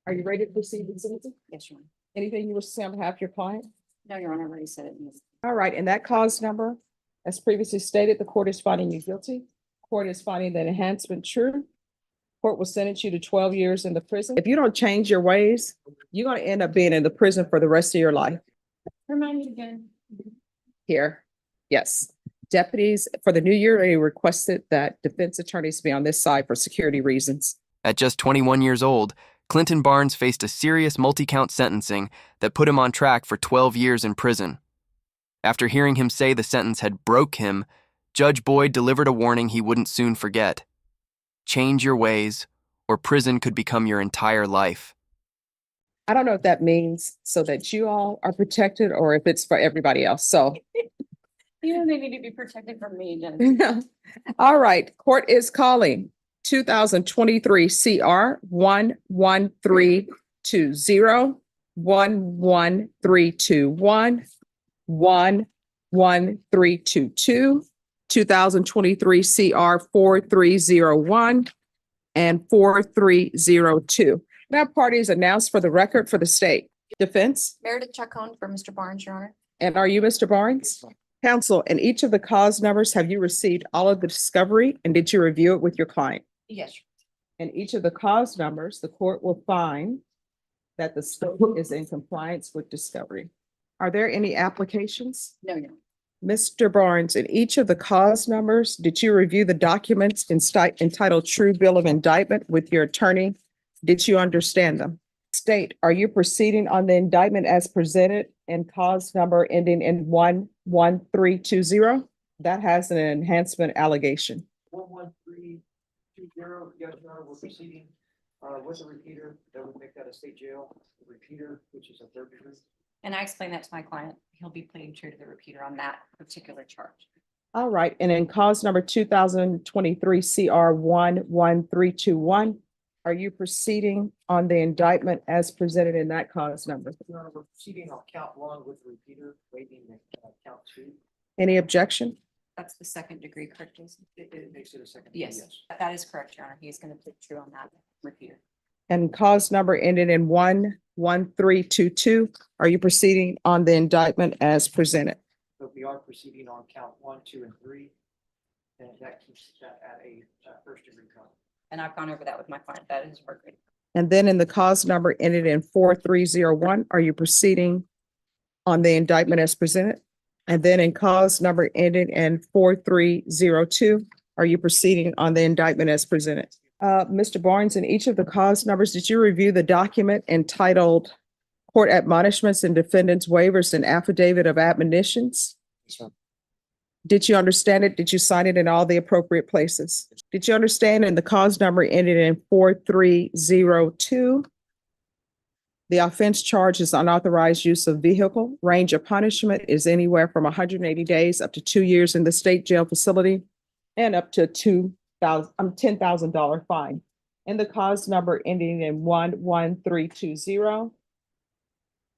Are you ready to proceed with sentencing? Yes, Your Honor. Anything you wish to say on behalf of your client? No, Your Honor, I already said it. All right, and that cause number, as previously stated, the court is finding you guilty. Court is finding that enhancement true. Court will sentence you to 12 years in the prison. If you don't change your ways, you're going to end up being in the prison for the rest of your life. Remind me again. Here, yes. Deputies for the new year, they requested that defense attorneys be on this side for security reasons. At just 21 years old, Clinton Barnes faced a serious multi-count sentencing that put him on track for 12 years in prison. After hearing him say the sentence had broke him, Judge Boyd delivered a warning he wouldn't soon forget. Change your ways, or prison could become your entire life. I don't know if that means so that you all are protected or if it's for everybody else. So, You know, they need to be protected from me, Jen. all right, court is calling 2023 CR 11320, 11321, 11322, 2023 CR 4301, and 4302. That party is announced for the record for the state. Defense, Meredith Chacon for Mr. Barnes, Your Honor. and are you Mr. Barnes? Counsel, and each of the cause numbers, have you received all of the discovery and did you review it with your client? Yes. And each of the cause numbers, the court will find that the scope is in compliance with discovery. Are there any applications? No, Your Honor. Mr. Barnes, in each of the cause numbers, did you review the documents entitled True Bill of Indictment with your attorney? Did you understand them? State, are you proceeding on the indictment as presented and cause number ending in 11320? That has an enhancement allegation. 11320, yes, Your Honor, we're proceeding with a repeater that would make that a state jail. The repeater, which is a third degree. And I explained that to my client. He'll be pleading true to the repeater on that particular charge. All right, and in cause number 2023 CR 11321, are you proceeding on the indictment as presented in that cause number? Your Honor, we're proceeding on count one with the repeater, waiving count two. Any objection? That's the second degree, correct, Jason? It makes it a second. Yes, that is correct, Your Honor. He's going to plead true on that repeater. And cause number ended in 11322, are you proceeding on the indictment as presented? But we are proceeding on count 1, 2, and 3. And that keeps that at a first degree count. And I've gone over that with my client. That is working. And then in the cause number ended in 4301, are you proceeding on the indictment as presented? And then in cause number ended in 4302, are you proceeding on the indictment as presented? Mr. Barnes, in each of the cause numbers, did you review the document entitled Court Admonishments and Defendant's Waivers and Affidavit of Admonitions? Yes, ma'am. Did you understand it? Did you sign it in all the appropriate places? Did you understand in the cause number ended in 4302? The offense charge is unauthorized use of vehicle. Range of punishment is anywhere from 180 days up to 2 years in the state jail facility and up to $10,000 fine. And the cause number ending in 11320.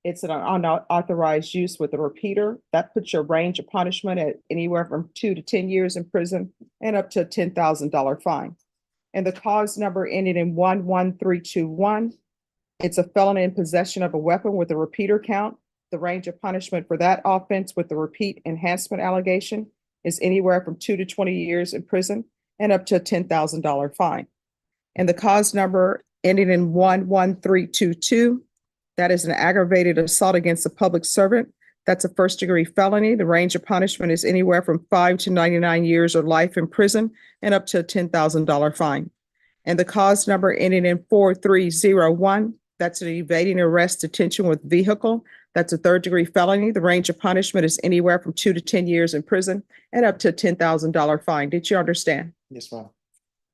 It's an unauthorized use with a repeater. That puts your range of punishment at anywhere from 2 to 10 years in prison and up to a $10,000 fine. And the cause number ending in 11321. It's a felon in possession of a weapon with a repeater count. The range of punishment for that offense with the repeat enhancement allegation is anywhere from 2 to 20 years in prison and up to a $10,000 fine. And the cause number ending in 11322. That is an aggravated assault against a public servant. That's a first degree felony. The range of punishment is anywhere from 5 to 99 years or life in prison and up to a $10,000 fine. And the cause number ending in 4301, that's an evading arrest detention with vehicle. That's a third degree felony. The range of punishment is anywhere from 2 to 10 years in prison and up to a $10,000 fine. Did you understand? Yes, ma'am.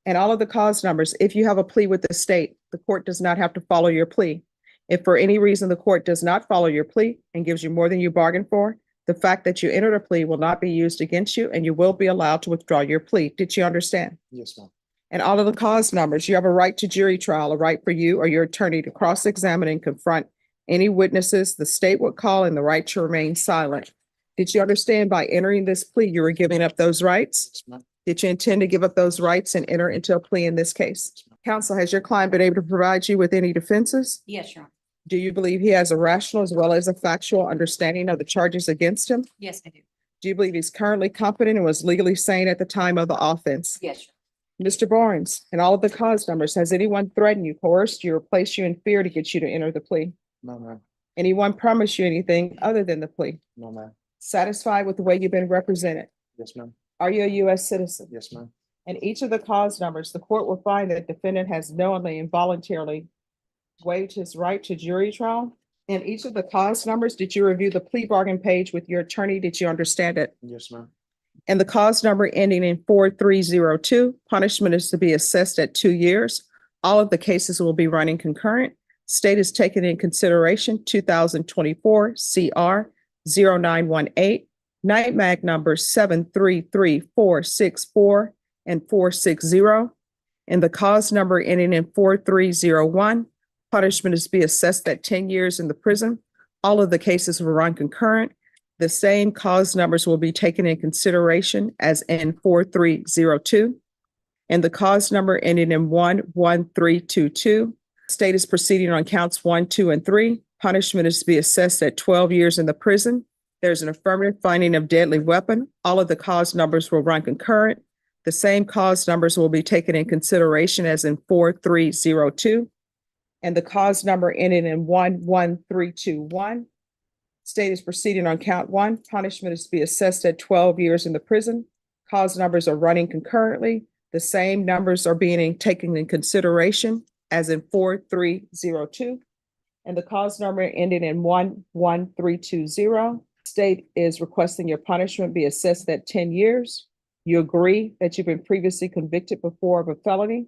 And all of the cause numbers, if you have a plea with the state, the court does not have to follow your plea. If for any reason the court does not follow your plea and gives you more than you bargained for, the fact that you entered a plea will not be used against you and you will be allowed to withdraw your plea. Did you understand? Yes, ma'am. And all of the cause numbers, you have a right to jury trial, a right for you or your attorney to cross-examine and confront any witnesses the state would call, and the right to remain silent. Did you understand by entering this plea, you were giving up those rights? Yes, ma'am. Did you intend to give up those rights and enter into a plea in this case? Counsel, has your client been able to provide you with any defenses? Yes, Your Honor. Do you believe he has a rational as well as a factual understanding of the charges against him? Yes, I do. Do you believe he's currently competent and was legally sane at the time of the offense? Yes, Your Mr. Barnes, and all of the cause numbers, has anyone threatened you, coerced you, or placed you in fear to get you to enter the plea? No, ma'am. Anyone promised you anything other than the plea? No, ma'am. Satisfied with the way you've been represented? Yes, ma'am. Are you a U.S. citizen? Yes, ma'am. And each of the cause numbers, the court will find that defendant has knowingly and voluntarily waived his right to jury trial. In each of the cause numbers, did you review the plea bargain page with your attorney? Did you understand it? Yes, ma'am. And the cause number ending in 4302, punishment is to be assessed at 2 years. All of the cases will be running concurrent. State is taken in consideration 2024 CR 0918, night mag numbers 733-464 and 460. And the cause number ending in 4301, punishment is to be assessed at 10 years in the prison. All of the cases will run concurrent. The same cause numbers will be taken in consideration as in 4302. And the cause number ending in 11322. State is proceeding on counts 1, 2, and 3. Punishment is to be assessed at 12 years in the prison. There's an affirmative finding of deadly weapon. All of the cause numbers will run concurrent. The same cause numbers will be taken in consideration as in 4302. And the cause number ending in 11321. State is proceeding on count 1. Punishment is to be assessed at 12 years in the prison. Cause numbers are running concurrently. The same numbers are being taken in consideration as in 4302. And the cause number ending in 11320. State is requesting your punishment be assessed at 10 years. You agree that you've been previously convicted before of a felony.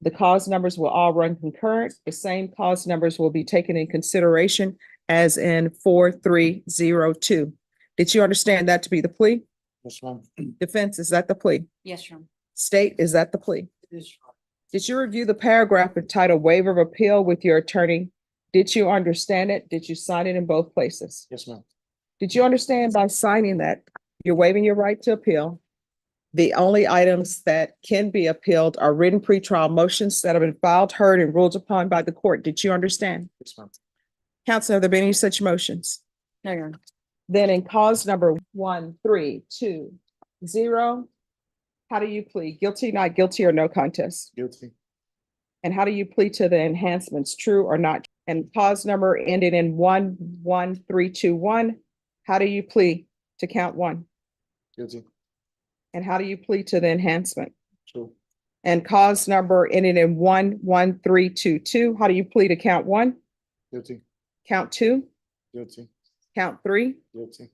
The cause numbers will all run concurrent. The same cause numbers will be taken in consideration as in 4302. Did you understand that to be the plea? Yes, ma'am. Defense, is that the plea? Yes, Your Honor. State, is that the plea? It is, Your Honor. Did you review the paragraph entitled waiver of appeal with your attorney? Did you understand it? Did you sign it in both places? Yes, ma'am. Did you understand by signing that you're waiving your right to appeal? The only items that can be appealed are written pretrial motions that have been filed, heard, and ruled upon by the court. Did you understand? Yes, ma'am. Counsel, have there been any such motions? No, Your Honor. Then in cause number 1320, how do you plead? Guilty, not guilty, or no contest? Guilty. And how do you plead to the enhancements, true or not? And cause number ending in 11321, how do you plead to count 1? Guilty. And how do you plead to the enhancement? True. And cause number ending in 11322, how do you plead to count 1? Guilty. Count 2? Guilty. Count 3? Guilty.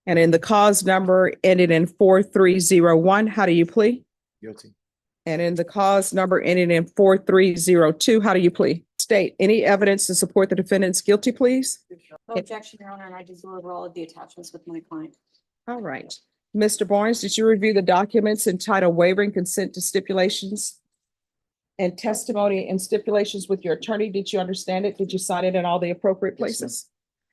And in the cause number ending in 4301, how do you plead? Guilty. And in the cause number ending in 4302, how do you plead? State, any evidence to support the defendant's guilty pleas? No objection, Your Honor, and I did go over all of the attachments with my client. All right. Mr. Barnes, did you review the documents entitled waiving consent to stipulations and testimony and stipulations with your attorney? Did you understand it? Did you sign it in all the appropriate Yes, ma'am. places?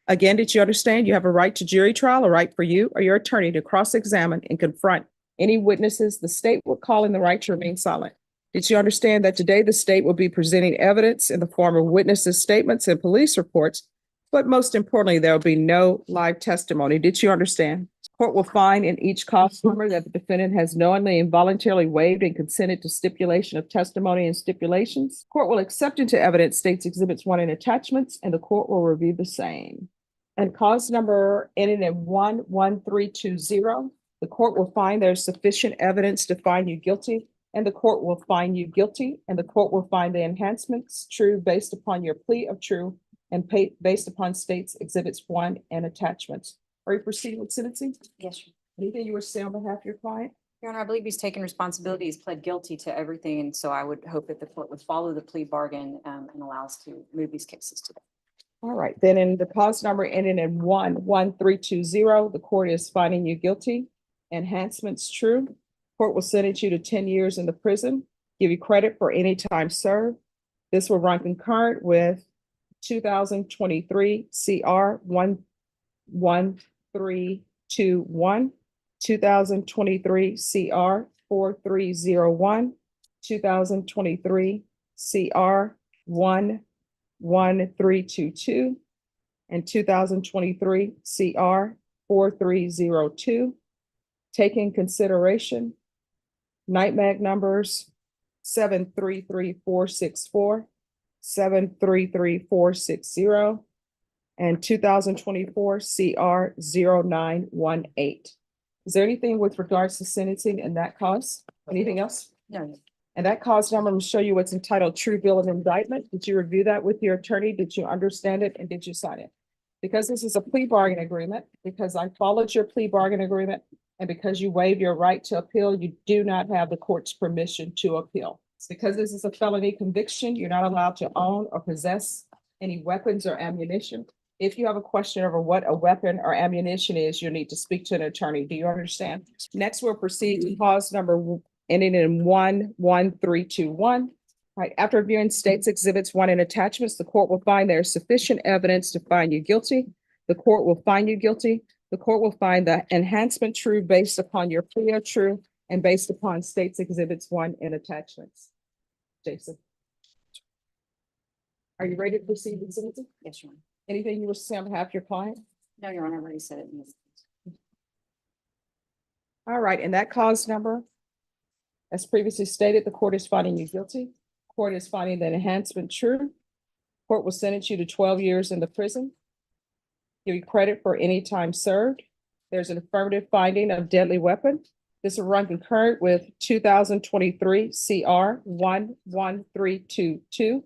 Again, did you understand you have a right to jury trial, a right for you or your attorney to cross-examine and confront any witnesses the state will call in the right to remain silent? Did you understand that today the state will be presenting evidence in the form of witnesses' statements and police reports, but most importantly, there will be no live testimony? Did you understand? Court will find in each cause number that the defendant has knowingly and voluntarily waived and consented to stipulation of testimony and stipulations. Court will accept into evidence states exhibits 1 and attachments, and the court will review the same. And cause number ending in 11320, the court will find there's sufficient evidence to find you guilty, and the court will find you guilty, and the court will find the enhancements true based upon your plea of true and based upon states exhibits 1 and attachments. Are you proceeding with sentencing? Yes, Your Anything you wish to say on behalf of your client? Honor, I believe he's taken responsibility. He's pled guilty to everything, and so I would hope that the court would follow the plea bargain and allow us to move these cases today. All right, then in the cause number ending in 11320, the court is finding you guilty. Enhancements true. Court will sentence you to 10 years in the prison, give you credit for any time served. This will run concurrent with 2023 CR 11321, 2023 CR 4301, 2023 CR 11322, and 2023 CR 4302. Taking consideration NIMAG numbers 733-464, 733-460, and 2024 CR 0918. Is there anything with regards to sentencing and that cause? Anything else? No, And that cause number, I'm gonna show you what's entitled True Bill of Indictment. Did you review that with your attorney? Did you understand it and did you sign it? Because this is a plea bargain agreement, because I followed your plea bargain agreement, and because you waive your right to appeal, you do not have the court's permission to appeal. It's because this is a felony conviction, you're not allowed to own or possess any weapons or ammunition. If you have a question over what a weapon or ammunition is, you'll need to speak to an attorney. Do you understand? Next, we'll proceed to cause number ending in 11321. Right, after reviewing states exhibits 1 and attachments, the court will find there is sufficient evidence to find you guilty. The court will find you guilty. The court will find the enhancement true based upon your plea true and based upon states exhibits 1 and attachments. Jason. Are you ready to proceed with sentencing? yes, Your Honor. Anything you wish to say on behalf of your client? No, Your Honor, I already said it. All right, and that cause number, as previously stated, the court is finding you guilty. Court is finding that enhancement true. Court will sentence you to 12 years in the prison. Give you credit for any time served. There's an affirmative finding of deadly weapon. This will run concurrent with 2023 CR 11322,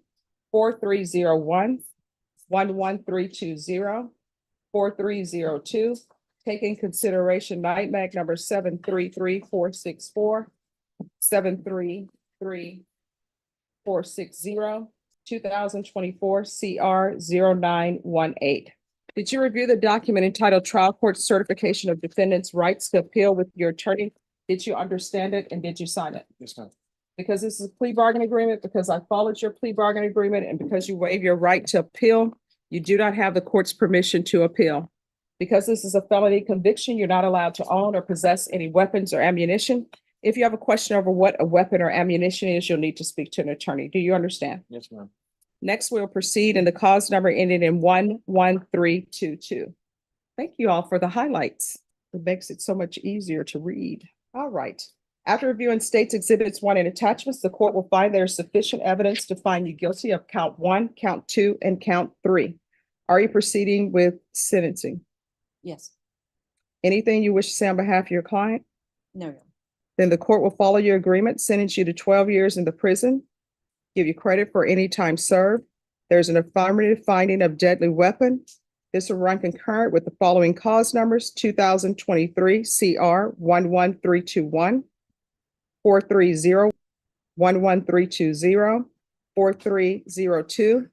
4301, 11320, 4302. Taking consideration NIMAG number 733-464, 733-460, 2024 CR 0918. Did you review the document entitled Trial Court Certification of Defendant's Rights to Appeal with your attorney? Did you understand it and did you sign it? Yes, ma'am. Because this is a plea bargain agreement, because I followed your plea bargain agreement, and because you waive your right to appeal, you do not have the court's permission to appeal. Because this is a felony conviction, you're not allowed to own or possess any weapons or ammunition. If you have a question over what a weapon or ammunition is, you'll need to speak to an attorney. Do you understand? Yes, ma'am. Next, we'll proceed in the cause number ending in 11322. Thank you all for the highlights. It makes it so much easier to read. All right. After reviewing states exhibits 1 and attachments, the court will find there is sufficient evidence to find you guilty of count 1, count 2, and count 3. Are you proceeding with sentencing? Yes. Anything you wish to say on behalf of your client? No, Your Honor. Then the court will follow your agreement, sentence you to 12 years in the prison, give you credit for any time served. There's an affirmative finding of deadly weapon. This will run concurrent with the following cause numbers: 2023 CR 11321, 430, 11320, 4302.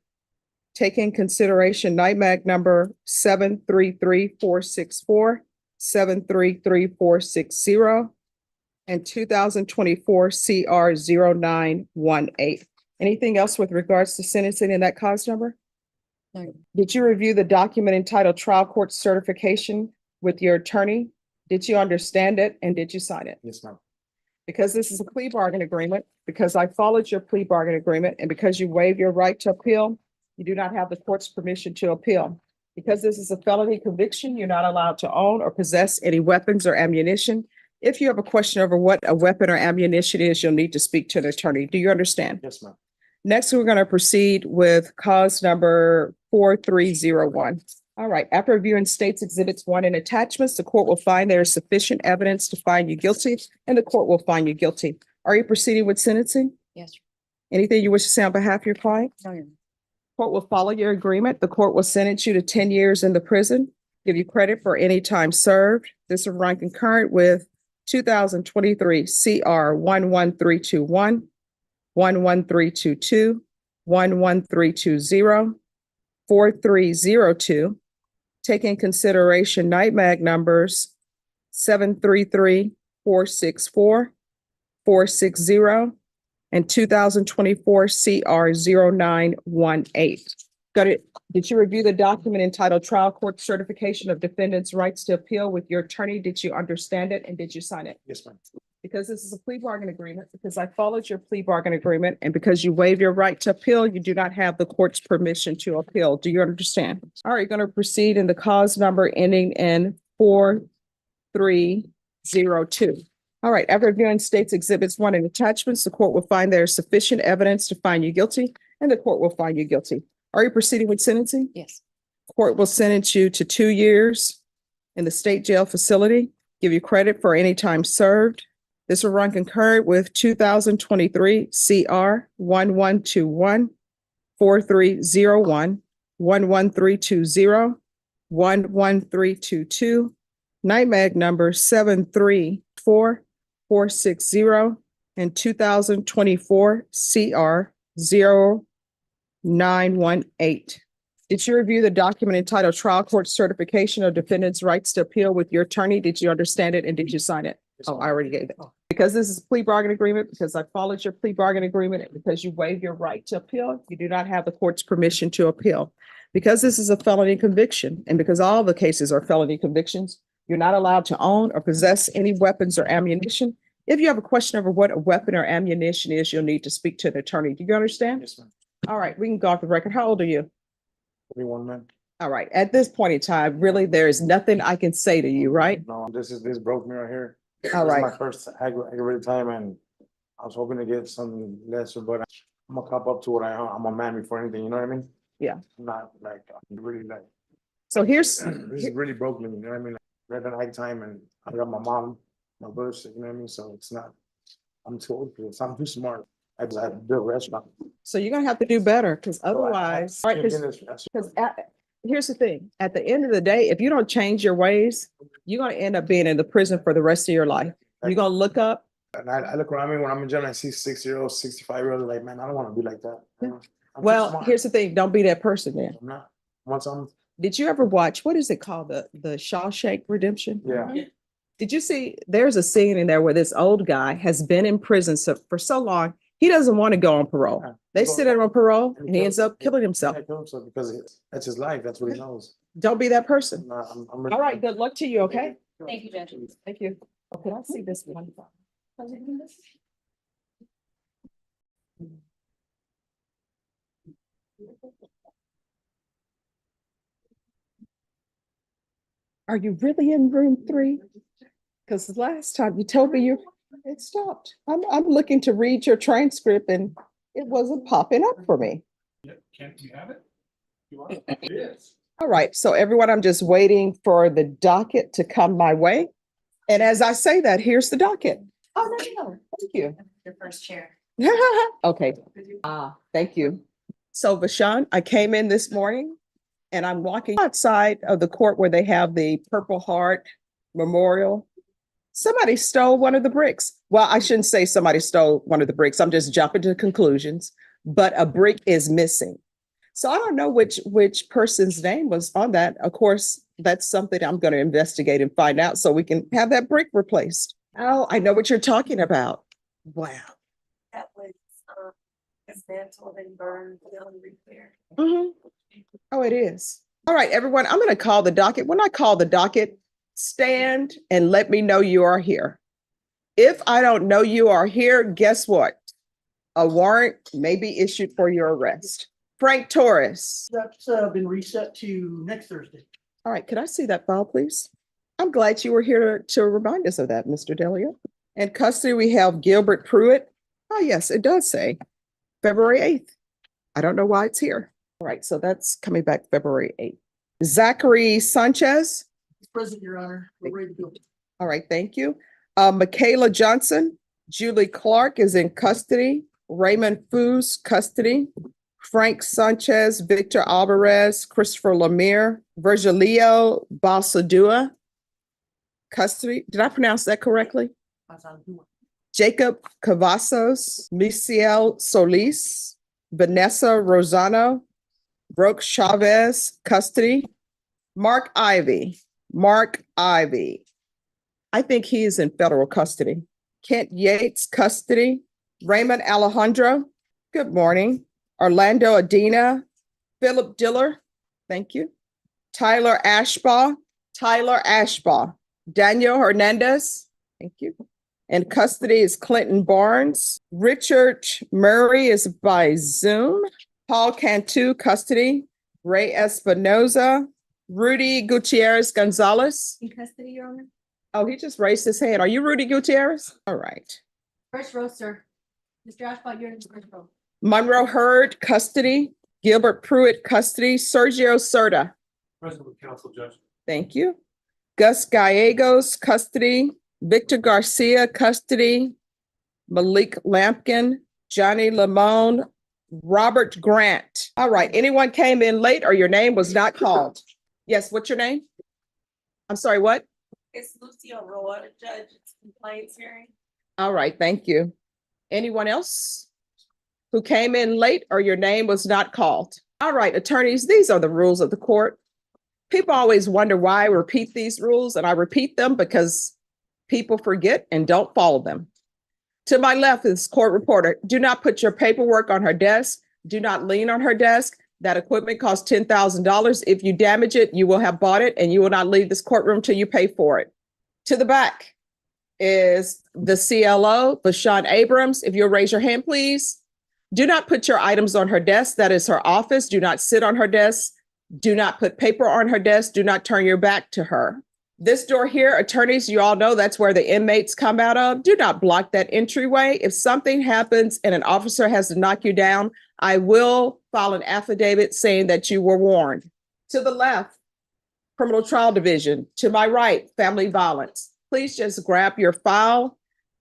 Taking consideration NIMAG number 733-464, 733-460, and 2024 CR 0918. Anything else with regards to sentencing in that cause number? No. Did you review the document entitled Trial Court Certification with your attorney? Did you understand it and did you sign it? Yes, ma'am. Because this is a plea bargain agreement, because I followed your plea bargain agreement, and because you waive your right to appeal, you do not have the court's permission to appeal. Because this is a felony conviction, you're not allowed to own or possess any weapons or ammunition. If you have a question over what a weapon or ammunition is, you'll need to speak to an attorney. Do you understand? Yes, ma'am. Next, we're going to proceed with cause number 4301. All right, after reviewing states exhibits 1 and attachments, the court will find there is sufficient evidence to find you guilty, and the court will find you guilty. Are you proceeding with sentencing? Yes. Anything you wish to say on behalf of your client? No, Your Honor. Court will follow your agreement. The court will sentence you to 10 years in the prison, give you credit for any time served. This will run concurrent with 2023 CR 11321, 11322, 11320, 4302. Taking consideration NIMAG numbers 733-464, 460, and 2024 CR 0918. Got it. Did you review the document entitled Trial Court Certification of Defendant's Rights to Appeal with your attorney? Did you understand it and did you sign it? Yes, ma'am. Because this is a plea bargain agreement, because I followed your plea bargain agreement, and because you waive your right to appeal, you do not have the court's permission to appeal. Do you understand? All right, you're going to proceed in the cause number ending in 4302. All right, after reviewing states exhibits 1 and attachments, the court will find there is sufficient evidence to find you guilty, and the court will find you guilty. Are you proceeding with sentencing? Yes. Court will sentence you to 2 years in the state jail facility, give you credit for any time served. This will run concurrent with 2023 CR 1121, 4301, 11320, 11322, NIMAG number 734460, and 2024 CR 0918. Did you review the document entitled Trial Court Certification of Defendant's Rights to Appeal with your attorney? Did you understand it and did you sign it? Oh, I already gave it. Because this is a plea bargain agreement, because I followed your plea bargain agreement, and because you waive your right to appeal, you do not have the court's permission to appeal. Because this is a felony conviction, and because all the cases are felony convictions, you're not allowed to own or possess any weapons or ammunition. If you have a question over what a weapon or ammunition is, you'll need to speak to an attorney. Do you understand? Yes, ma'am. All right, we can go off the record. How old are you? 41, man. All right, at this point in time, really, there is nothing I can say to you, right? No, this broke me right here. All This is right. my first aggravated time, and I was hoping to get something lesser, but I'm gonna cop up to what I'm a man before anything, you know what I mean? Yeah. I'm not like, really like, So here's, this really broke me, you know what I mean? Like, at night time, and I got my mom, my brother, you know what I mean? So it's not, I'm too old for this, I'm too smart. I just have to build a restaurant. so you're gonna have to do better, because otherwise, all right, Can't 'cause- get this- because here's the thing, at the end of the day, if you don't change your ways, you're gonna end up being in the prison for the rest of your life. You're gonna look up. And I look around me when I'm in jail, and I see 60-year-olds, 65-year-olds, like, man, I don't wanna be like that. You know? I'm too Well, smart. here's the thing, don't be that person then. I'm not, once I'm, Did you ever watch, what is it called? The Shawshank Redemption? yeah. Did you see, there's a scene in there where this old guy has been in prison for so long, he doesn't want to go on parole. Yeah. They sit him on parole and he kills- ends up killing himself. Yeah, kill himself because that's his life. That's what he knows. Don't be that person. I'm All right, good luck to you, okay? Thank you, Judge. Thank you. Okay, I see this one. Are you really in room 3? Because the last time you told me it stopped. I'm looking to read your transcript and it wasn't popping up for me. Can't you have it? You want it? Yes. All right, so everyone, I'm just waiting for the docket to come my way. And as I say that, here's the docket. Oh, no, thank you. Your first chair. Okay, thank you. So Vashon, I came in this morning and I'm walking outside of the court where they have the Purple Heart Memorial. Somebody stole one of the bricks. Well, I shouldn't say somebody stole one of the bricks. I'm just jumping to conclusions, but a brick is missing. So I don't know which person's name was on that. Of course, that's something I'm going to investigate and find out so we can have that brick replaced. Oh, I know what you're talking about. Wow. That was dismantled and burned and repaired. Mhm. Oh, it is. All right, everyone, I'm going to call the docket. When I call the docket, stand and let me know you are here. If I don't know you are here, guess what? A warrant may be issued for your arrest. Frank Torres. That's been reset to next Thursday. All right, could I see that file, please? I'm glad you were here to remind us of that, Mr. Delia. In custody, we have Gilbert Pruitt. Oh, yes, it does say February 8th. I don't know why it's here. All right, so that's coming back February 8th. Zachary Sanchez. Present, Your Honor. We're ready to go. All right, thank you. Michaela Johnson. Julie Clark is in custody. Raymond Foos, custody. Frank Sanchez, Victor Alvarez, Christopher Lemire, Virgilio Balsadua, custody. Did I pronounce that correctly? Jacob Cavazos, Misael Solis, Vanessa Rosano, Brooke Chavez, custody. Mark Ivy. I think he is in federal custody. Kent Yates, custody. Raymond Alejandro, good morning. Orlando Adina, Philip Diller, thank you. Tyler Ashbaugh, Daniel Hernandez, thank you. In custody is Clinton Barnes. Richard Murray is by Zoom. Paul Cantu, custody. Ray Espinoza. Rudy Gutierrez Gonzalez. In custody, Your Honor. Oh, he just raised his hand. Are you Rudy Gutierrez? All right. First row, sir. Mr. Ashbot, you're in the first row. Monroe Hurd, custody. Gilbert Pruitt, custody. Sergio Serta. Present with counsel, Judge. Thank you. Gus Gallegos, custody. Victor Garcia, custody. Malik Lampkin, Johnny Lamone, Robert Grant. All right, anyone came in late or your name was not called? Yes, what's your name? I'm sorry, what? It's Lucio Roa, Judge, it's complaints hearing. All right, thank you. Anyone else who came in late or your name was not called? All right, attorneys, these are the rules of the court. People always wonder why I repeat these rules, and I repeat them because people forget and don't follow them. To my left is court reporter. Do not put your paperwork on her desk. Do not lean on her desk. That equipment costs $10,000. If you damage it, you will have bought it and you will not leave this courtroom till you pay for it. To the back is the CLO, Bashan Abrams. If you'll raise your hand, please. Do not put your items on her desk. That is her office. Do not sit on her desk. Do not put paper on her desk. Do not turn your back to her. This door here, attorneys, you all know that's where the inmates come out of. Do not block that entryway. If something happens and an officer has to knock you down, I will file an affidavit saying that you were warned. To the left, criminal trial division. To my right, family violence. Please just grab your file,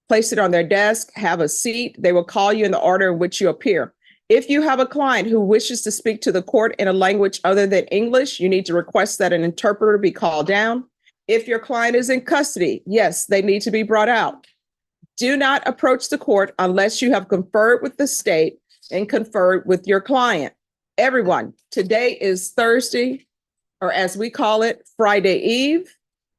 place it on their desk, have a seat. They will call you in the order in which you appear. If you have a client who wishes to speak to the court in a language other than English, you need to request that an interpreter be called down. If your client is in custody, yes, they need to be brought out. Do not approach the court unless you have conferred with the state and conferred with your client. Everyone, today is Thursday, or as we call it, Friday Eve.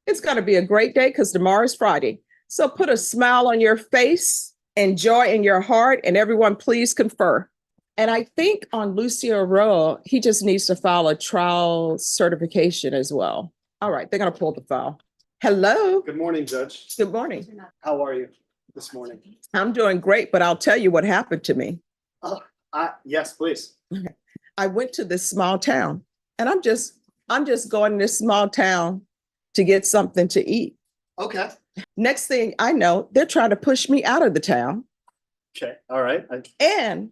It's going to be a great day because tomorrow is Friday. So put a smile on your face and joy in your heart, and everyone please confer. And I think on Lucio Roa, he just needs to file a trial certification as well. All right, they're going to pull the file. Hello. Good morning, Judge. Good morning. How are you this morning? I'm doing great, but I'll tell you what happened to me. Yes, please. I went to this small town, and I'm just going to this small town to get something to eat. Okay. Next thing I know, they're trying to push me out of the town, Okay. All right. and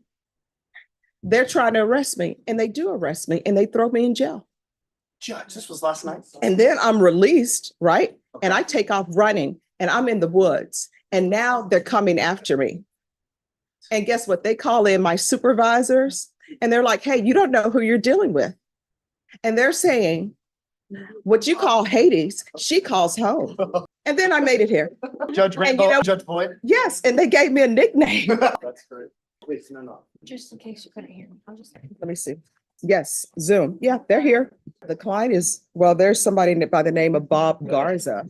they're trying to arrest me, and they do arrest me, and they throw me in jail. Judge, this was last night. And then I'm released, right? And I take off running, and I'm in the woods, and now they're coming after me. And guess what? They call in my supervisors, and they're like, hey, you don't know who you're dealing with. And they're saying, what you call Hades, she calls home. And then I made it here. Judge And Rainbow, you know- Judge Boyd. Yes, and they gave me a nickname. That's great. Please, no. Just in case you couldn't hear me, I'll just. Let me see. Yes, Zoom. Yeah, they're here. The client is, well, there's somebody by the name of Bob Garza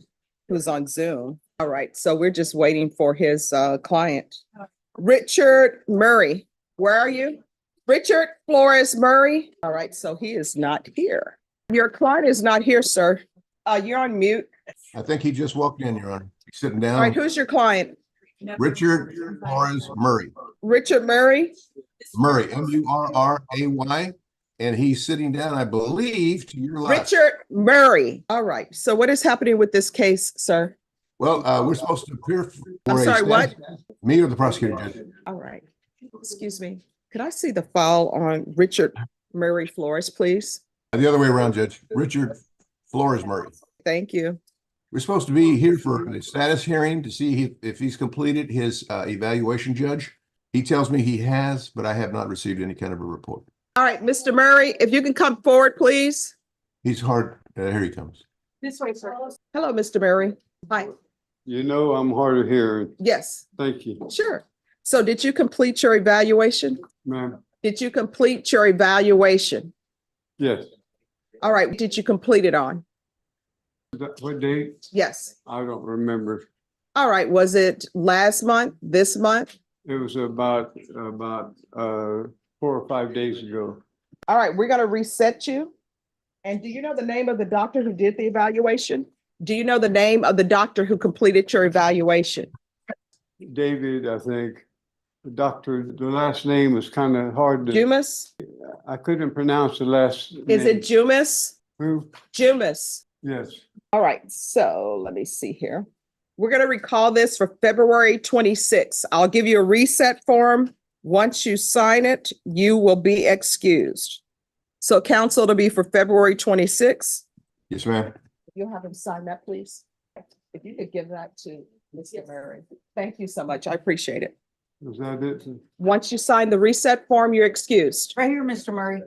who's on Zoom. All right, so we're just waiting for his client. Richard Murray, where are you? Richard Flores Murray. All right, so he is not here. Your client is not here, sir. You're on mute. I think he just walked in, Your Honor. He's sitting All right, down. who's your client? Richard Flores Murray. Richard Murray? Murray, M-U-R-R-A-Y. And he's sitting down, I believe, to your left. Richard Murray. All right, so what is happening with this case, sir? Well, we're supposed to appear for I'm a sorry, what? Me or the prosecutor, Judge? All right, excuse me. Could I see the file on Richard Murray Flores, please? The other way around, Judge. Richard Flores Murray. Thank you. We're supposed to be here for a status hearing to see if he's completed his evaluation, Judge. He tells me he has, but I have not received any kind of a report. All right, Mr. Murray, if you can come forward, please. He's hard. Here he comes. This way, sir. Hello, Mr. Murray. Hi. You know, I'm hard of hearing. Yes, Thank you, sure. So did you complete your evaluation? ma'am. Did you complete your evaluation? Yes. All right, did you complete it on? What date? Yes. I don't remember. All right, was it last month, this month? It was about 4 or 5 days ago. All right, we're gonna reset you. And do you know the name of the doctor who did the evaluation? Do you know the name of the doctor who completed your evaluation? David, I think. The last name was kind of hard to, Jumas? I couldn't pronounce the last. Is it name. Jumas? Who? Jumas. Yes. All right, so let me see here. We're going to recall this for February 26th. I'll give you a reset form. Once you sign it, you will be excused. So council, it'll be for February 26th. Yes, ma'am. You'll have him sign that, please. If you could give that to Mr. Murray. Thank you so much. I appreciate it. Was that it? Once you sign the reset form, you're excused. Right here, Mr. Murray.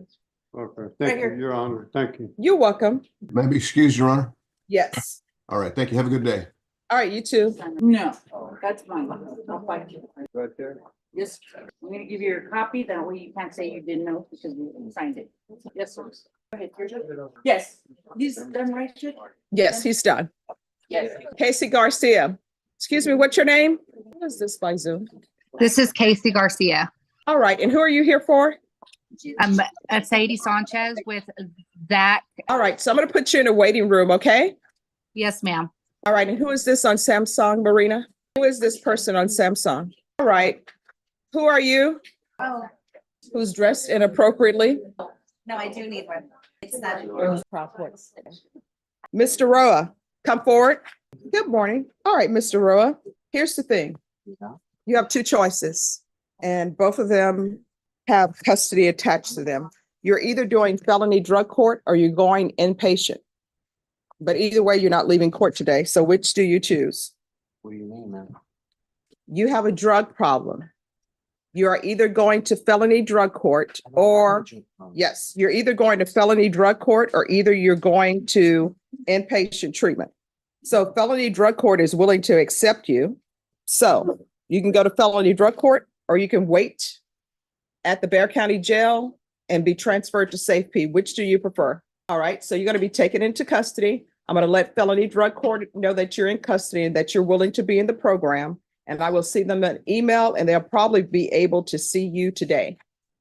Okay, Right thank you, here. Your Honor. Thank you. You're welcome. May I be excused, Your Honor? Yes. All right, thank you. Have a good day. All right, you too. No, that's mine. I'll find you. Right there. Yes, I'm gonna give you your copy, that way you can't say you didn't know because you signed it. Yes, sir. Go ahead, yes, he's done right, Judge? Yes, he's done. Yes. Casey Garcia. Excuse me, what's your name? What is this by Zoom? This is Casey Garcia. All right, and who are you here for? That's Sadie Sanchez with Zach. All right, so I'm going to put you in a waiting room, okay? Yes, ma'am. All right, and who is this on Samsung, Marina? Who is this person on Samsung? All right, who are you? Oh, Who's dressed inappropriately? no, I do need one. It's not. Mr. Roa, come forward. Good morning. All right, Mr. Roa, here's the thing. You have two choices, and both of them have custody attached to them. You're either doing felony drug court or you're going inpatient. But either way, you're not leaving court today. So which do you choose? What do you mean, man? You have a drug problem. You are either going to felony drug court or, yes, you're either going to felony drug court or either you're going to inpatient treatment. So felony drug court is willing to accept you. So you can go to felony drug court or you can wait at the Bexar County Jail and be transferred to Safe P. Which do you prefer? All right, so you're going to be taken into custody. I'm going to let felony drug court know that you're in custody and that you're willing to be in the program. And I will see them an email and they'll probably be able to see you today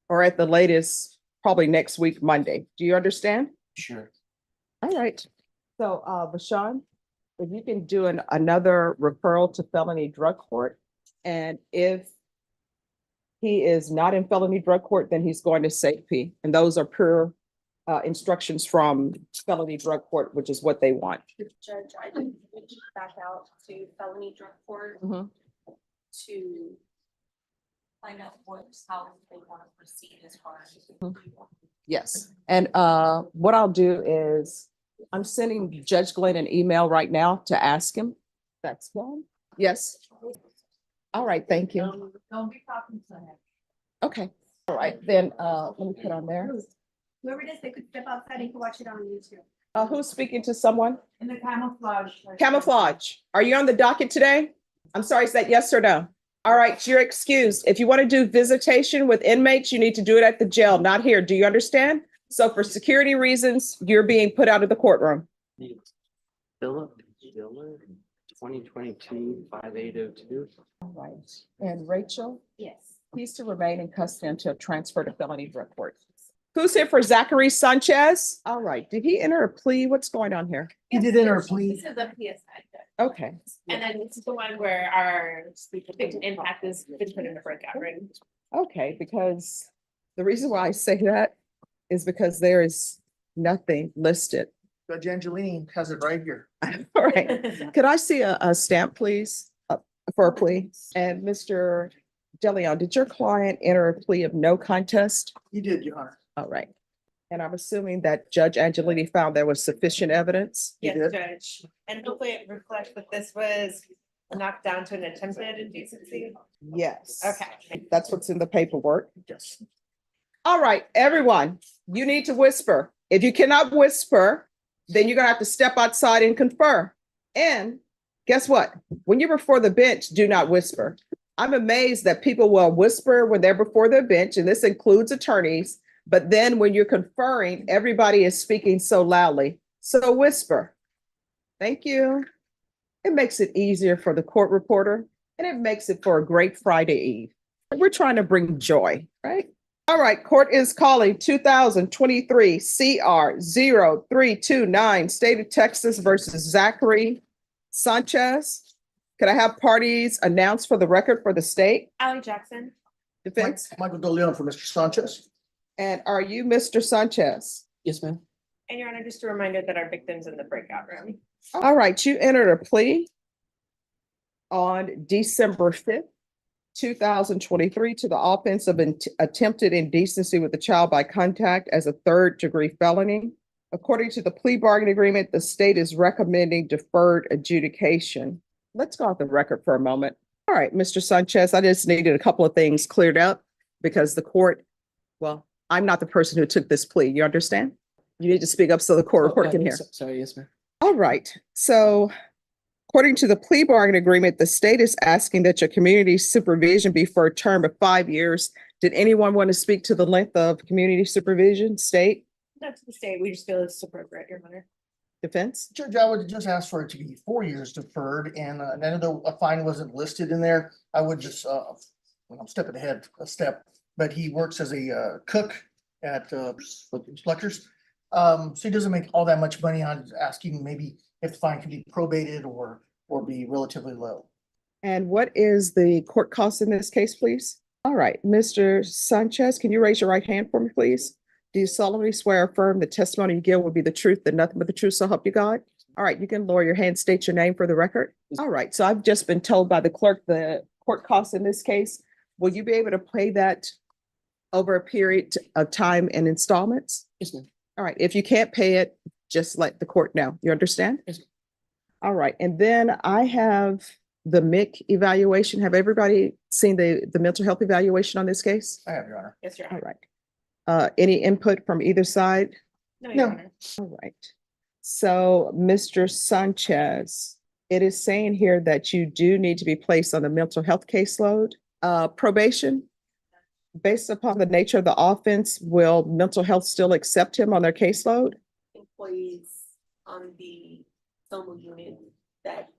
or at the latest, probably next week, Monday. Do you understand? Sure. All right. So, Bashan, if you can do another referral to felony drug court, and if he is not in felony drug court, then he's going to Safe P. And those are per instructions from felony drug court, which is what they want. Judge, I did reach back out to felony drug court Mhm. to find out how they want to proceed as far as. Yes, and what I'll do is I'm sending Judge Glenn an email right now to ask him. That's one. Yes. All right, thank you. Don't be talking to him. Okay, all right, then let me put on there. Whoever it is, they could step outside and watch it on YouTube. Who's speaking to someone? In the camouflage. Camouflage. Are you on the docket today? I'm sorry, is that yes or no? All right, you're excused. If you want to do visitation with inmates, you need to do it at the jail, not here. Do you understand? So for security reasons, you're being put out of the courtroom. Philip, 2022 5802. All right, and Rachel, Yes. he's to remain in custody until transferred to felony drug court. Who's here for Zachary Sanchez? All right, did he enter a plea? What's going on here? He did enter a plea. This is a PSI. Okay, And then this is the one where our victim impact is been put in a breakout room. okay, because the reason why I say that is because there is nothing listed. Judge Angelini has it right here. All right, could I see a stamp, please, for a plea? And Mr. DeLeon, did your client enter a plea of no contest? He did, Your Honor. All right. And I'm assuming that Judge Angelini found there was sufficient evidence? He Yes, did. Judge. And hopefully it reflects that this was knocked down to an attempted indecency. Yes. Okay. That's what's in the paperwork. Yes. All right, everyone, you need to whisper. If you cannot whisper, then you're gonna have to step outside and confer. And guess what? When you're before the bench, do not whisper. I'm amazed that people will whisper when they're before their bench, and this includes attorneys. But then when you're conferring, everybody is speaking so loudly. So whisper. Thank you. It makes it easier for the court reporter, and it makes it for a great Friday Eve. We're trying to bring joy, right? All right, court is calling 2023 CR 0329, State of Texas versus Zachary Sanchez. Could I have parties announced for the record for the state Ally Jackson. defense? Michael DeLeon for Mr. Sanchez. And are you Mr. Sanchez? Yes, ma'am. And Your Honor, just a reminder that our victim's in the breakout room. All right, you entered a plea on December 5th, 2023 to the offense of attempted indecency with a child by contact as a third-degree felony. According to the plea bargain agreement, the state is recommending deferred adjudication. Let's go off the record for a moment. All right, Mr. Sanchez, I just needed a couple of things cleared up because the court, well, I'm not the person who took this plea. You understand? You need to speak up so the court reporter can hear. Sorry, yes, ma'am. All right, so according to the plea bargain agreement, the state is asking that your community supervision be for a term of 5 years. Did anyone want to speak to the length of community supervision, state, Not to the state, we just feel it's appropriate, Your Honor. defense? Judge, I would just ask for it to be 4 years deferred, and I know a fine wasn't listed in there. I would just, I'm stepping ahead a step, but he works as a cook at Fletcher's. So he doesn't make all that much money. On asking maybe if the fine can be probated or be relatively low. And what is the court cost in this case, please? All right, Mr. Sanchez, can you raise your right hand for me, please? Do you solemnly swear or affirm the testimony you give will be the truth and nothing but the truth, so help you God? All right, you can lower your hand, state your name for the record. All right, so I've just been told by the clerk the court costs in this case. Will you be able to pay that over a period of time in installments? Yes, ma'am. All right, if you can't pay it, just let the court know. You understand? Yes, ma'am. All right, and then I have the MIC evaluation. Have everybody seen the mental health evaluation on this case? I have, Your Honor. Yes, Your All Honor. right. Any input from either side? No, No. Your Honor. All right. So, Mr. Sanchez, it is saying here that you do need to be placed on a mental health caseload. Probation, based upon the nature of the offense, will mental health still accept him on their caseload? Employees on the SOMA unit that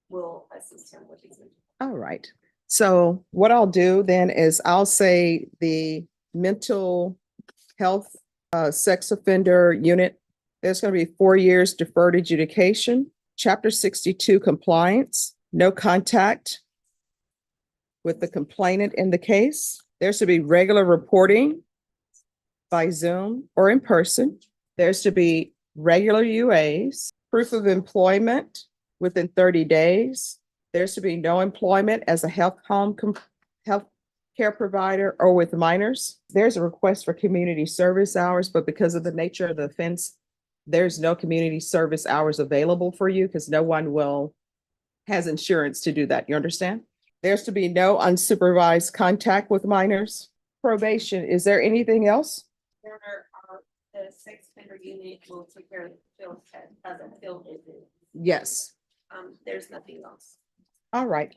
will assist him with these. All right. So what I'll do then is I'll say the mental health sex offender unit, there's going to be 4 years deferred adjudication, Chapter 62 compliance, no contact with the complainant in the case. There's to be regular reporting by Zoom or in person. There's to be regular UAs, proof of employment within 30 days. There's to be no employment as a health care provider or with minors. There's a request for community service hours, but because of the nature of the offense, there's no community service hours available for you because no one has insurance to do that. You understand? There's to be no unsupervised contact with minors. Probation, is there anything else? Your Honor, the sex offender unit will take care of the field test as a field visit. Yes. There's nothing else. All right.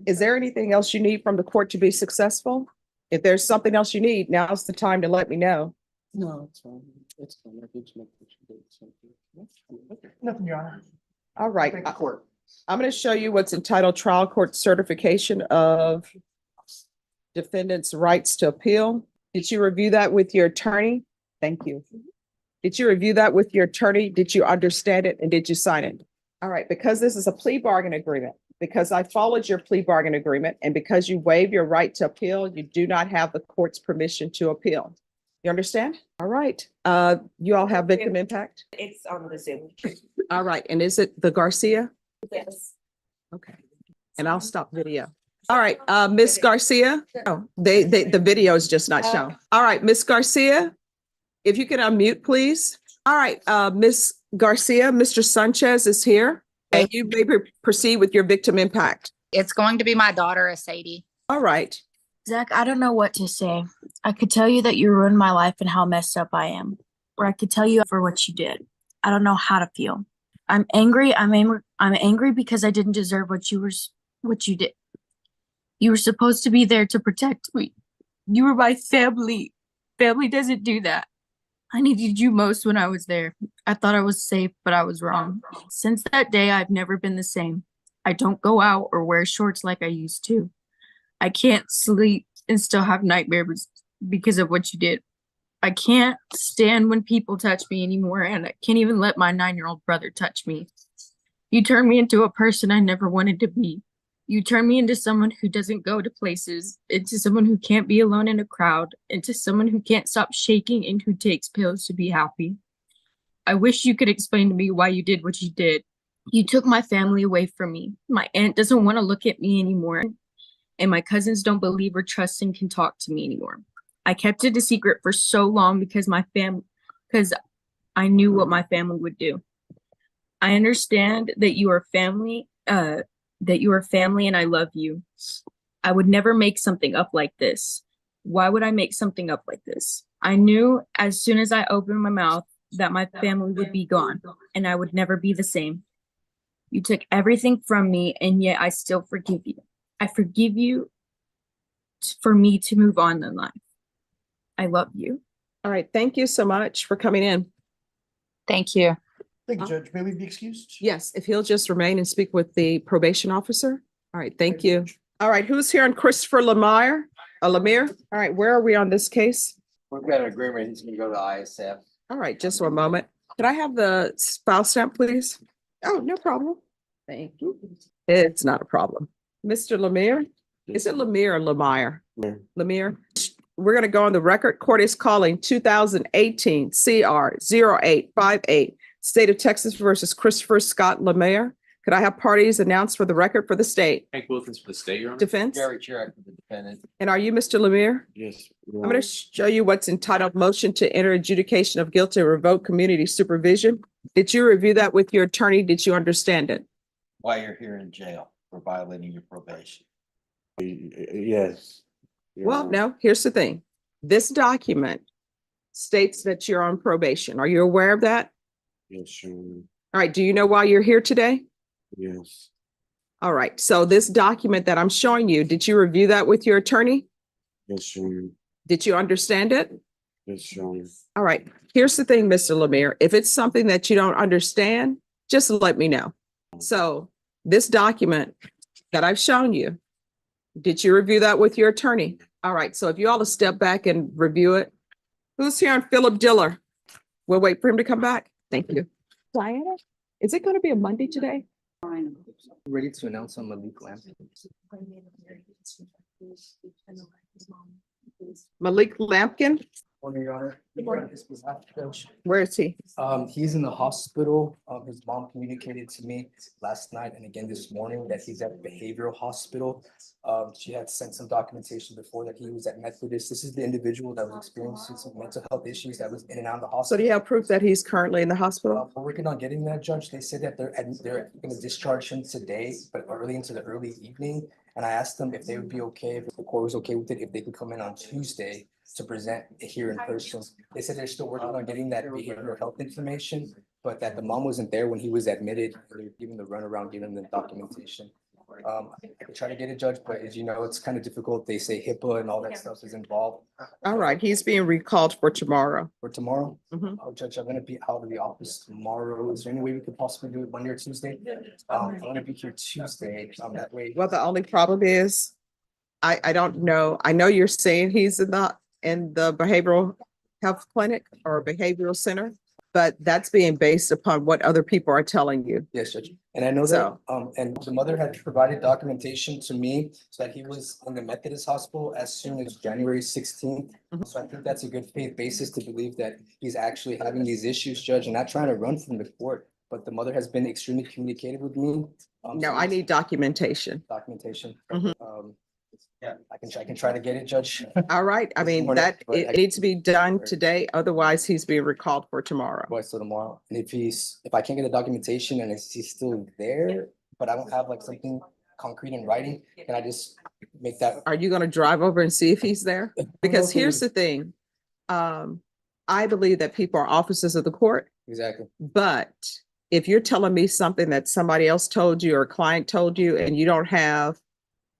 Is there anything else you need from the court to be successful? If there's something else you need, now's the time to let me know. No, it's fine. It's fine. I think you did something. Nothing, Your Honor. All right. Thank the court. I'm going to show you what's entitled Trial Court Certification of Defendant's Rights to Appeal. Did you review that with your attorney? Thank you. Did you review that with your attorney? Did you understand it and did you sign it? All right, because this is a plea bargain agreement, because I followed your plea bargain agreement, and because you waive your right to appeal, you do not have the court's permission to appeal. You understand? All right. You all have victim impact? It's on the Zoom. All right, and is it the Garcia? Yes. Okay, and I'll stop video. All right, Miss Garcia. Oh, the video is just not shown. All right, Miss Garcia, if you can unmute, please. All right, Miss Garcia, Mr. Sanchez is here, and you may proceed with your victim impact. It's going to be my daughter, Sadie. All right. Zach, I don't know what to say. I could tell you that you ruined my life and how messed up I am, or I could tell you for what you did. I don't know how to feel. I'm angry. I'm angry because I didn't deserve what you did. You were supposed to be there to protect me. You were my family. Family doesn't do that. I needed you most when I was there. I thought I was safe, but I was wrong. Since that day, I've never been the same. I don't go out or wear shorts like I used to. I can't sleep and still have nightmares because of what you did. I can't stand when people touch me anymore, and I can't even let my 9-year-old brother touch me. You turned me into a person I never wanted to be. You turned me into someone who doesn't go to places, into someone who can't be alone in a crowd, into someone who can't stop shaking and who takes pills to be happy. I wish you could explain to me why you did what you did. You took my family away from me. My aunt doesn't want to look at me anymore, and my cousins don't believe or trust and can talk to me anymore. I kept it a secret for so long because I knew what my family would do. I understand that you are family, and I love you. I would never make something up like this. Why would I make something up like this? I knew as soon as I opened my mouth that my family would be gone and I would never be the same. You took everything from me, and yet I still forgive you. I forgive you for me to move on in life. I love you. All right, thank you so much for coming in. Thank you. Thank you, Judge. May we be excused? Yes, if he'll just remain and speak with the probation officer. All right, thank you. All right, who's here on Christopher Lemire? Lemire? All right, where are we on this case? We've got an agreement, he's gonna go to ISF. All right, just one moment. Can I have the file stamp, please? Oh, no problem. Thank you. It's not a problem. Mr. Lemire? Is it Lemire or Lemire? Lemire? We're going to go on the record. Court is calling 2018 CR 0858, State of Texas versus Christopher Scott Lemire. Could I have parties announced for the record for the state? Hank Wilkins for the state, Your Honor. Defense? Gary Chirac for the defendant. And are you Mr. Lemire? Yes. I'm going to show you what's entitled Motion to Enter Adjudication of Guilty and Revoke Community Supervision. Did you review that with your attorney? Did you understand it? While you're here in jail for violating your probation. Yes. Well, no, here's the thing. This document states that you're on probation. Are you aware of that? Yes, sure. All right. Do you know why you're here today? Yes. All right. So this document that I'm showing you, did you review that with your attorney? Yes, sure. Did you understand it? Yes, sure. All right. Here's the thing, Mr. Lemire. If it's something that you don't understand, just let me know. So this document that I've shown you, did you review that with your attorney? All right. So if you all will step back and review it. Who's here on Philip Diller? We'll wait for him to come back. Thank you. Diana, is it going to be a Monday today? Ready to announce on Malik Lampkin. Malik Lampkin? Morning, Your Honor. Where is he? He's in the hospital. His mom communicated to me last night and again this morning that he's at a behavioral hospital. She had sent some documentation before that he was at Methodist. This is the individual that was experiencing some mental health issues that was in and out of the So hospital. do you have proof that he's currently in the hospital? We're working on getting that, Judge. They said that they're gonna discharge him today, but early into the early evening. And I asked them if they would be okay, if the court was okay with it, if they could come in on Tuesday to present here in person. They said they're still working on getting that behavioral health information, but that the mom wasn't there when he was admitted. They're giving the runaround, giving the documentation. I could try to get a judge, but as you know, it's kind of difficult. They say HIPAA and all that stuff is involved. All right. He's being recalled for tomorrow. For tomorrow? Mhm. Oh, Judge, I'm gonna be out of the office tomorrow. Is there any way we could possibly do it Monday or Tuesday? I'm gonna be here Tuesday, that way. Well, the only problem is, I don't know. I know you're saying he's in the behavioral health clinic or behavioral center, but that's being based upon what other people are telling you. Yes, Judge. And I know that, and the mother had provided documentation to me so that he was in the Methodist hospital as soon as January 16th. Mhm. So I think that's a good faith basis to believe that he's actually having these issues, Judge, and not trying to run from the court. But the mother has been extremely communicative with me. No, I need documentation. Documentation. Mhm. Yeah, I can try to get it, Judge. All right. I This mean, morning, that but it needs to be done today. Otherwise, he's being recalled for tomorrow. Boy, so tomorrow, and if I can't get the documentation and he's still there, but I don't have like something concrete in writing, can I just make that? Are you going to drive over and see if he's there? Because here's the thing. I believe that people are officers of the court, Exactly. but if you're telling me something that somebody else told you or a client told you, and you don't have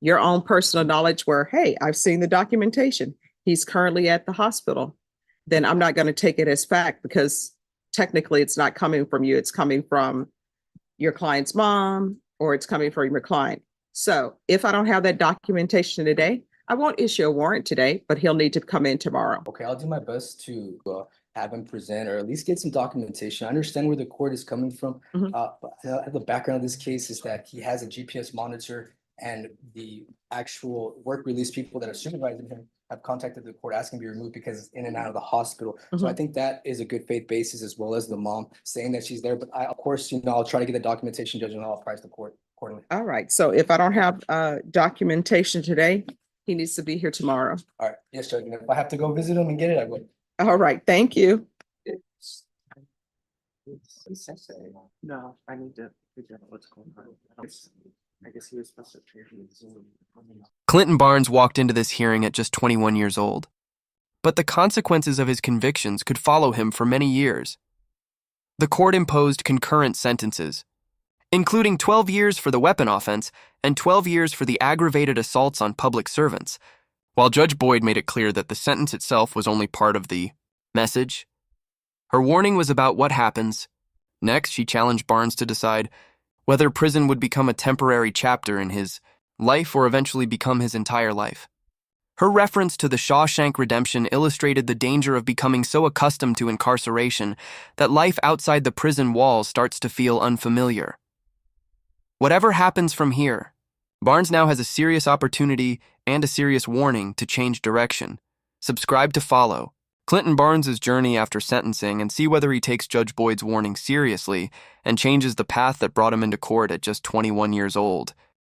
your own personal knowledge where, hey, I've seen the documentation, he's currently at the hospital, then I'm not going to take it as fact because technically it's not coming from you. It's coming from your client's mom or it's coming from your client. So if I don't have that documentation today, I won't issue a warrant today, but he'll need to come in tomorrow. Okay, I'll do my best to have him present or at least get some documentation. I understand where the court is coming from. Mhm. But the background of this case is that he has a GPS monitor and the actual work release people that are supervising him have contacted the court asking to be removed because it's in and out of the hospital. So I think that is a good faith basis as well as the mom saying that she's there. But of course, I'll try to get the documentation, judge, and I'll apprise the court accordingly. All right, so if I don't have documentation today, he needs to be here tomorrow. All right, yes, Judge, and if I have to go visit him and get it, I will. All right, thank you. No, I need to figure out what's going on. I guess he was supposed to appear in Zoom. Clinton Barnes walked into this hearing at just 21 years old. But the consequences of his convictions could follow him for many years. The court imposed concurrent sentences, including 12 years for the weapon offense and 12 years for the aggravated assaults on public servants, while Judge Boyd made it clear that the sentence itself was only part of the message. Her warning was about what happens. Next, she challenged Barnes to decide whether prison would become a temporary chapter in his life or eventually become his entire life. Her reference to the Shawshank Redemption illustrated the danger of becoming so accustomed to incarceration that life outside the prison walls starts to feel unfamiliar. Whatever happens from here, Barnes now has a serious opportunity and a serious warning to change direction. Subscribe to follow Clinton Barnes' journey after sentencing and see whether he takes Judge Boyd's warning seriously and changes the path that brought him into court at just 21 years old.